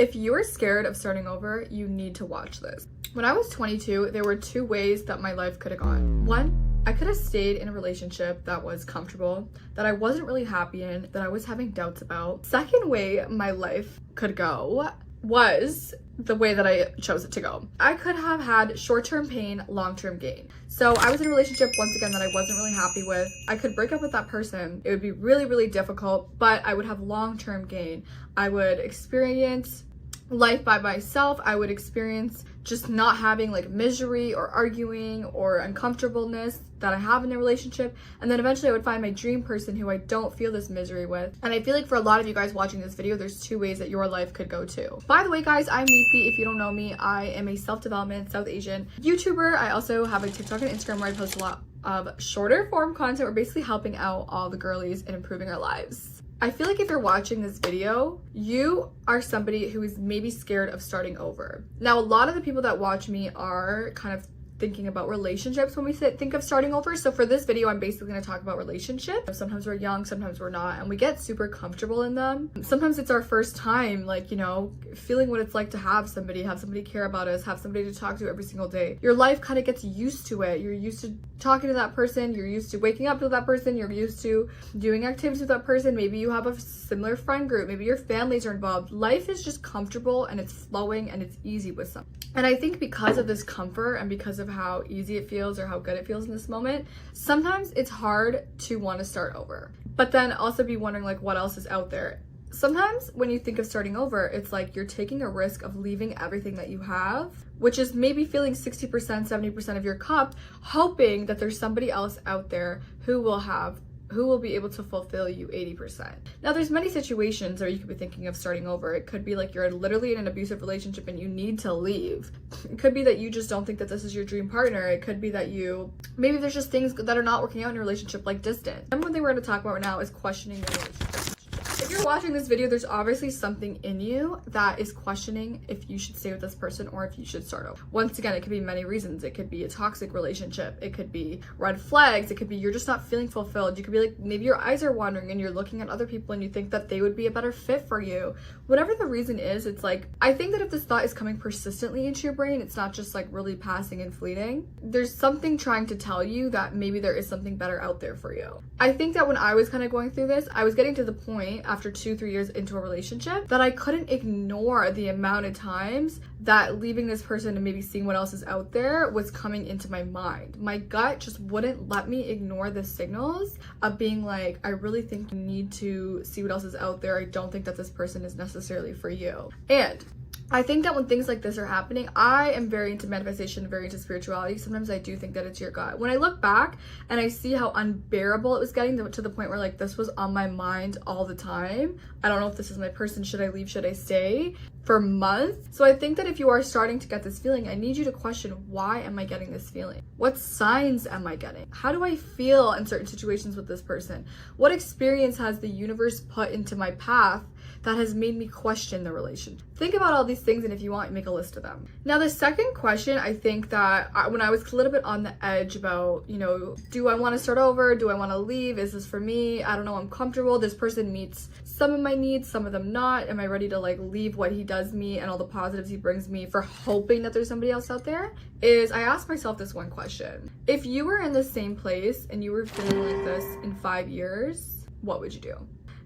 If you are scared of starting over, you need to watch this. When I was 22, there were two ways that my life could have gone. One, I could have stayed in a relationship that was comfortable, that I wasn't really happy in, that I was having doubts about. Second way my life could go was the way that I chose it to go. I could have had short-term pain, long-term gain. So I was in a relationship, once again, that I wasn't really happy with. I could break up with that person. It would be really, really difficult, but I would have long-term gain. I would experience life by myself. I would experience just not having like misery or arguing or uncomfortableness that I have in a relationship. And then eventually I would find my dream person who I don't feel this misery with. And I feel like for a lot of you guys watching this video, there's two ways that your life could go too. By the way, guys, I'm Meethi. If you don't know me, I am a self-development South Asian YouTuber. I also have a TikTok and Instagram where I post a lot of shorter form content. We're basically helping out all the girlies and improving our lives. I feel like if you're watching this video, you are somebody who is maybe scared of starting over. Now, a lot of the people that watch me are kind of thinking about relationships when we think of starting over. So for this video, I'm basically going to talk about relationships. Sometimes we're young, sometimes we're not, and we get super comfortable in them. Sometimes it's our first time, like, you know, feeling what it's like to have somebody care about us, have somebody to talk to every single day. Your life kind of gets used to it. You're used to talking to that person. You're used to waking up with that person. You're used to doing activities with that person. Maybe you have a similar friend group. Maybe your families are involved. Life is just comfortable and it's flowing and it's easy with some. And I think because of this comfort and because of how easy it feels or how good it feels in this moment, sometimes it's hard to want to start over, but then also be wondering like what else is out there. Sometimes when you think of starting over, it's like you're taking a risk of leaving everything that you have, which is maybe feeling 60%, 70% of your cup, hoping that there's somebody else out there who will be able to fulfill you 80%. Now, there's many situations where you could be thinking of starting over. It could be like you're literally in an abusive relationship and you need to leave. It could be that you just don't think that this is your dream partner. It could be that maybe there's just things that are not working out in your relationship, like distance. And one thing we're going to talk about right now is questioning your relationship. If you're watching this video, there's obviously something in you that is questioning if you should stay with this person or if you should start over. Once again, it could be many reasons. It could be a toxic relationship. It could be red flags. It could be you're just not feeling fulfilled. You could be like, maybe your eyes are wandering and you're looking at other people and you think that they would be a better fit for you. Whatever the reason is, it's like, I think that if this thought is coming persistently into your brain, it's not just like really passing and fleeting. There's something trying to tell you that maybe there is something better out there for you. I think that when I was kind of going through this, I was getting to the point after 2-3 years into a relationship that I couldn't ignore the amount of times that leaving this person and maybe seeing what else is out there was coming into my mind. My gut just wouldn't let me ignore the signals of being like, I really think you need to see what else is out there. I don't think that this person is necessarily for you. And I think that when things like this are happening, I am very into manifestation, very into spirituality. Sometimes I do think that it's your gut. When I look back and I see how unbearable it was getting to the point where like this was on my mind all the time. I don't know if this is my person. Should I leave? Should I stay? For months. So I think that if you are starting to get this feeling, I need you to question, why am I getting this feeling? What signs am I getting? How do I feel in certain situations with this person? What experience has the universe put into my path that has made me question the relationship? Think about all these things, and if you want, make a list of them. Now, the second question, I think that when I was a little bit on the edge about, you know, do I want to start over? Do I want to leave? Is this for me? I don't know. I'm comfortable. This person meets some of my needs, some of them not. Am I ready to like leave what he does me and all the positives he brings me for hoping that there's somebody else out there? I asked myself this one question. If you were in the same place and you were feeling like this in 5 years, what would you do?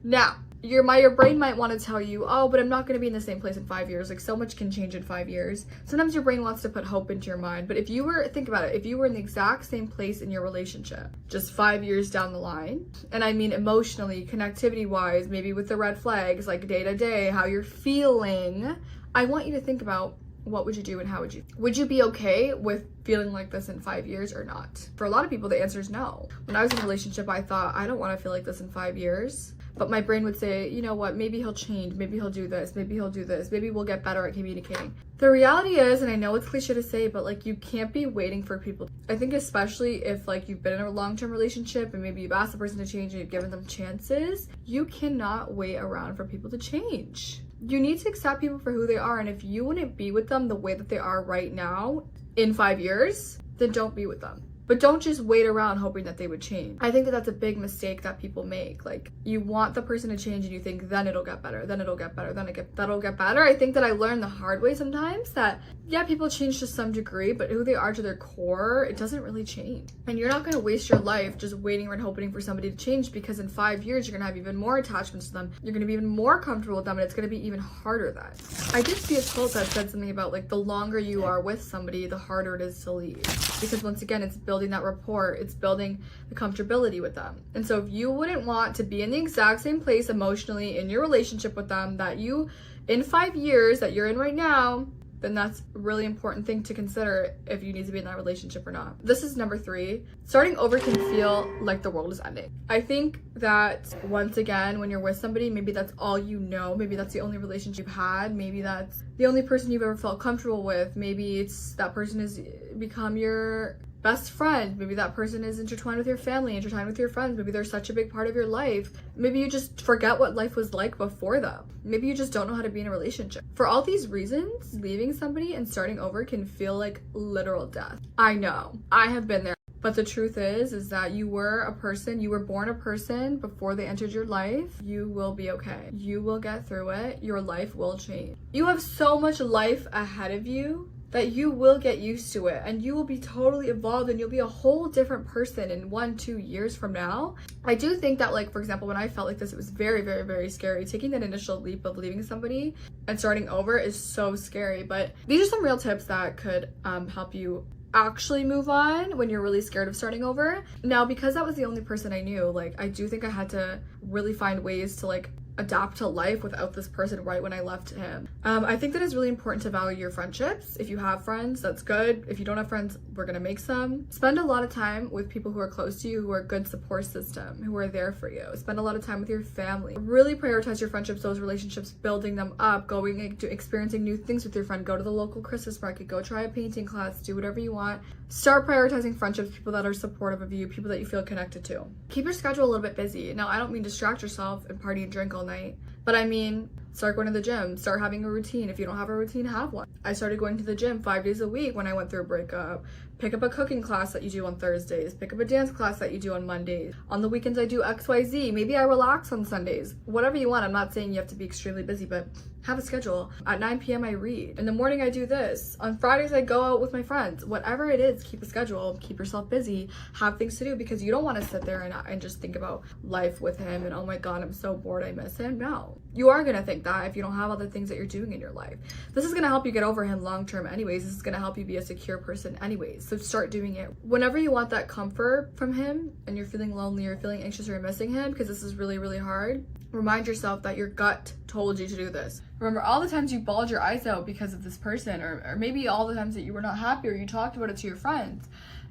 Now, your brain might want to tell you, oh, but I'm not going to be in the same place in 5 years. Like, so much can change in 5 years. Sometimes your brain wants to put hope into your mind. But think about it, if you were in the exact same place in your relationship, just 5 years down the line, and I mean emotionally, connectivity wise, maybe with the red flags, like day to day, how you're feeling, I want you to think about, what would you do and how would you be okay with feeling like this in 5 years or not? For a lot of people, the answer is no. When I was in a relationship, I thought, I don't want to feel like this in 5 years. But my brain would say, you know what, maybe he'll change, maybe he'll do this, maybe he'll do this, maybe we'll get better at communicating. The reality is, and I know it's cliche to say, but like, you can't be waiting for people. I think especially if like you've been in a long-term relationship and maybe you've asked the person to change and you've given them chances, you cannot wait around for people to change. You need to accept people for who they are, and if you wouldn't be with them the way that they are right now in 5 years, then don't be with them. But don't just wait around hoping that they would change. I think that that's a big mistake that people make. Like, you want the person to change and you think, then it'll get better, then it'll get better, that'll get better. I think that I learned the hard way sometimes that, yeah, people change to some degree, but who they are to their core, it doesn't really change. And you're not going to waste your life just waiting and hoping for somebody to change, because in 5 years, you're going to have even more attachments to them. You're going to be even more comfortable with them, and it's going to be even harder then. I did see a quote that said something about, like, the longer you are with somebody, the harder it is to leave. Because once again, it's building that rapport, it's building the comfortability with them. And so if you wouldn't want to be in the exact same place emotionally in your relationship with them that you, in 5 years that you're in right now, then that's a really important thing to consider if you need to be in that relationship or not. This is number 3. Starting over can feel like the world is ending. I think that once again, when you're with somebody, maybe that's all you know. Maybe that's the only relationship you've had. Maybe that's the only person you've ever felt comfortable with. Maybe it's that person has become your best friend. Maybe that person is intertwined with your family, intertwined with your friends. Maybe they're such a big part of your life. Maybe you just forget what life was like before them. Maybe you just don't know how to be in a relationship. For all these reasons, leaving somebody and starting over can feel like literal death. I know, I have been there. But the truth is that you were born a person before they entered your life. You will be okay. You will get through it. Your life will change. You have so much life ahead of you that you will get used to it, and you will be totally evolved, and you'll be a whole different person in 1-2 years from now. I do think that, like, for example, when I felt like this, it was very, very, very scary. Taking that initial leap of leaving somebody and starting over is so scary. But these are some real tips that could help you actually move on when you're really scared of starting over. Now, because that was the only person I knew, like, I do think I had to really find ways to, like, adapt to life without this person right when I left him. I think that it's really important to value your friendships. If you have friends, that's good. If you don't have friends, we're gonna make some. Spend a lot of time with people who are close to you, who are a good support system, who are there for you. Spend a lot of time with your family. Really prioritize your friendships, those relationships, building them up, going to experiencing new things with your friend. Go to the local Christmas market, go try a painting class, do whatever you want. Start prioritizing friendships, people that are supportive of you, people that you feel connected to. Keep your schedule a little bit busy. Now, I don't mean distract yourself and party and drink all night, but I mean, start going to the gym, start having a routine. If you don't have a routine, have one. I started going to the gym 5 days a week when I went through a breakup. Pick up a cooking class that you do on Thursdays. Pick up a dance class that you do on Mondays. On the weekends, I do XYZ. Maybe I relax on Sundays. Whatever you want. I'm not saying you have to be extremely busy, but have a schedule. At 9 p.m. I read. In the morning, I do this. On Fridays, I go out with my friends. Whatever it is, keep a schedule. Keep yourself busy. Have things to do, because you don't want to sit there and just think about life with him and, oh my God, I'm so bored, I miss him. No. You are going to think that if you don't have other things that you're doing in your life. This is going to help you get over him long term anyways. This is going to help you be a secure person anyways. So start doing it. Whenever you want that comfort from him and you're feeling lonely or feeling anxious or you're missing him, because this is really, really hard, remind yourself that your gut told you to do this. Remember all the times you bawled your eyes out because of this person, or maybe all the times that you were not happy or you talked about it to your friends.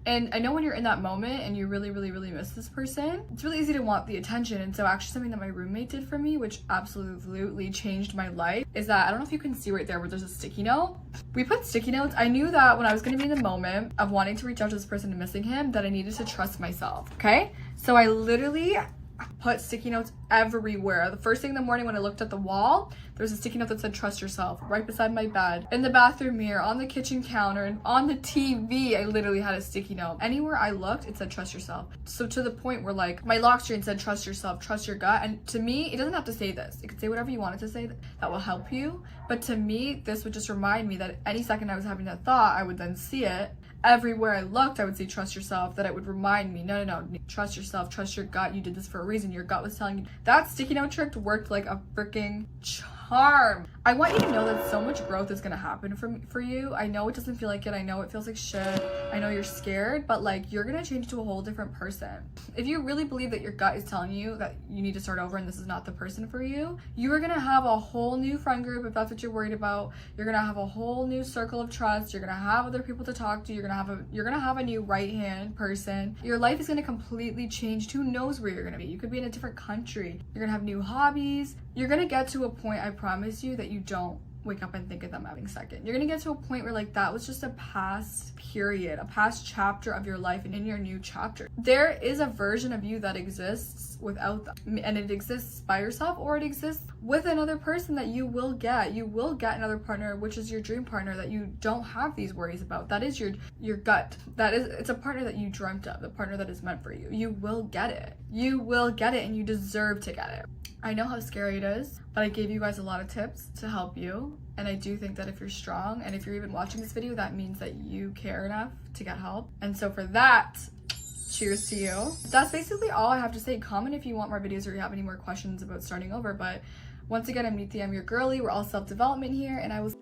And I know when you're in that moment and you really, really, really miss this person, it's really easy to want the attention. And so actually something that my roommate did for me, which absolutely changed my life, is that, I don't know if you can see right there where there's a sticky note. We put sticky notes. I knew that when I was going to be in the moment of wanting to reach out to this person and missing him, that I needed to trust myself, okay? So I literally put sticky notes everywhere. The first thing in the morning when I looked at the wall, there was a sticky note that said trust yourself, right beside my bed, in the bathroom mirror, on the kitchen counter, and on the TV. I literally had a sticky note. Anywhere I looked, it said trust yourself. So to the point where, like, my lock screen said trust yourself, trust your gut. And to me, it doesn't have to say this. It could say whatever you want it to say that will help you. But to me, this would just remind me that any second I was having that thought, I would then see it. Everywhere I looked, I would say trust yourself. That it would remind me, no, trust yourself, trust your gut. You did this for a reason. Your gut was telling you. That sticky note trick worked like a freaking charm. I want you to know that so much growth is gonna happen for you. I know it doesn't feel like it. I know it feels like shit. I know you're scared, but like, you're gonna change to a whole different person. If you really believe that your gut is telling you that you need to start over and this is not the person for you, you are gonna have a whole new friend group if that's what you're worried about. You're gonna have a whole new circle of trust. You're gonna have other people to talk to. You're gonna have a new right-hand person. Your life is gonna completely change. Who knows where you're gonna be? You could be in a different country. You're gonna have new hobbies. You're gonna get to a point, I promise you, that you don't wake up and think of them having second. You're gonna get to a point where like that was just a past period, a past chapter of your life, and in your new chapter there is a version of you that exists without them, and it exists by yourself or it exists with another person that you will get another partner, which is your dream partner that you don't have these worries about. That is your gut. It's a partner that you dreamt of, the partner that is meant for you. You will get it, and you deserve to get it. I know how scary it is, but I gave you guys a lot of tips to help you. And I do think that if you're strong, and if you're even watching this video, that means that you care enough to get help. And so for that, cheers to you. That's basically all I have to say. Comment if you want more videos or you have any more questions about starting over. But once again, I'm Neeti, I'm your girly. We're all self-development here, and I will